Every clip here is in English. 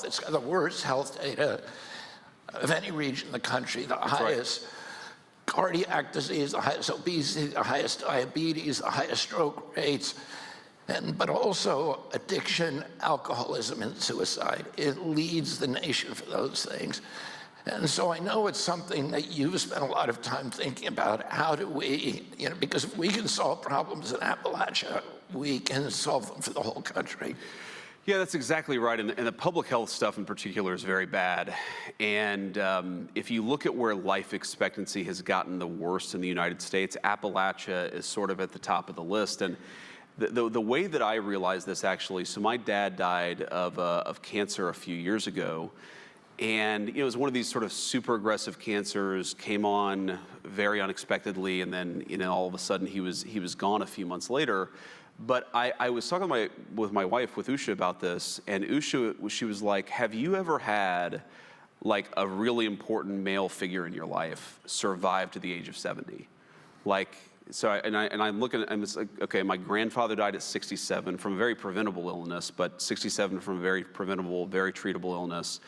It's got the worst health data of any region in the country, the highest cardiac disease, the highest obesity, the highest diabetes, the highest stroke rates, but also addiction, alcoholism, and suicide. It leads the nation for those things. And so I know it's something that you've spent a lot of time thinking about. How do we, because if we can solve problems in Appalachia, we can solve them for the whole country. Yeah, that's exactly right. And the public health stuff in particular is very bad. And if you look at where life expectancy has gotten the worst in the United States, Appalachia is sort of at the top of the list. And the way that I realized this, actually, so my dad died of cancer a few years ago. And it was one of these sort of super aggressive cancers, came on very unexpectedly, and then all of a sudden he was gone a few months later. But I was talking with my wife, with Usha, about this, and Usha, she was like, have you ever had like a really important male figure in your life survive to the age of 70? I'm looking, and it's like, okay, my grandfather died at 67 from a very preventable illness, but 67 from a very preventable, very treatable illness.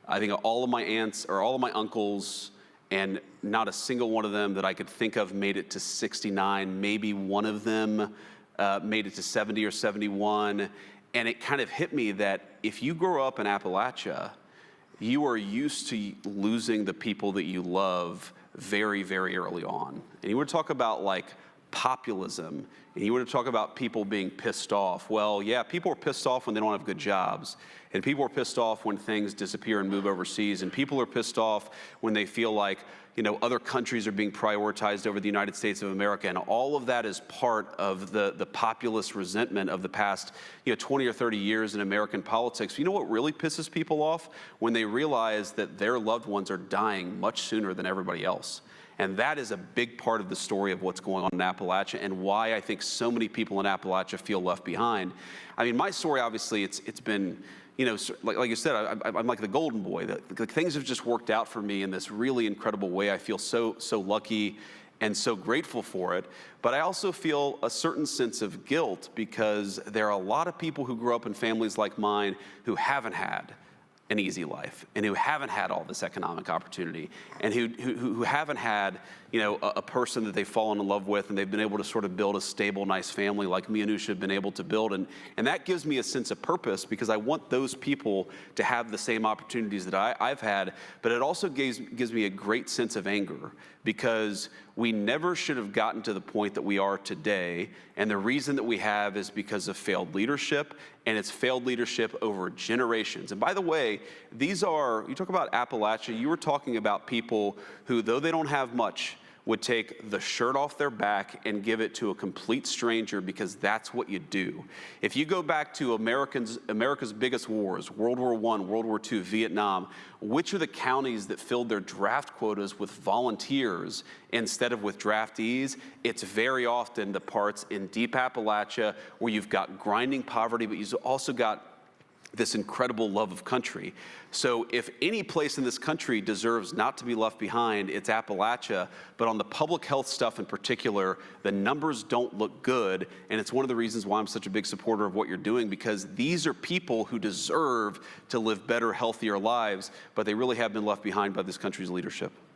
I think all of my aunts or all of my uncles, and not a single one of them that I could think of made it to 69. Maybe one of them made it to 70 or 71. And it kind of hit me that if you grow up in Appalachia, you are used to losing the people that you love very, very early on. And you want to talk about like populism, and you want to talk about people being pissed off. Well, yeah, people are pissed off when they don't have good jobs. And people are pissed off when things disappear and move overseas. And people are pissed off when they feel like, other countries are being prioritized over the United States of America. And all of that is part of the populist resentment of the past 20 or 30 years in American politics. You know what really pisses people off? When they realize that their loved ones are dying much sooner than everybody else. And that is a big part of the story of what's going on in Appalachia, and why I think so many people in Appalachia feel left behind. I mean, my story, obviously, it's been, like you said, I'm like the golden boy. Things have just worked out for me in this really incredible way. I feel so lucky and so grateful for it. But I also feel a certain sense of guilt, because there are a lot of people who grew up in families like mine who haven't had an easy life, and who haven't had all this economic opportunity, and who haven't had a person that they've fallen in love with, and they've been able to sort of build a stable, nice family like me and Usha have been able to build. And that gives me a sense of purpose, because I want those people to have the same opportunities that I've had. But it also gives me a great sense of anger, because we never should have gotten to the point that we are today. And the reason that we have is because of failed leadership, and it's failed leadership over generations. And by the way, you talk about Appalachia, you were talking about people who, though they don't have much, would take the shirt off their back and give it to a complete stranger, because that's what you do. If you go back to America's biggest wars, World War I, World War II, Vietnam, which are the counties that filled their draft quotas with volunteers instead of with draftees? It's very often the parts in deep Appalachia where you've got grinding poverty, but you've also got this incredible love of country. So if any place in this country deserves not to be left behind, it's Appalachia. But on the public health stuff in particular, the numbers don't look good. And it's one of the reasons why I'm such a big supporter of what you're doing, because these are people who deserve to live better, healthier lives, but they really have been left behind by this country's leadership.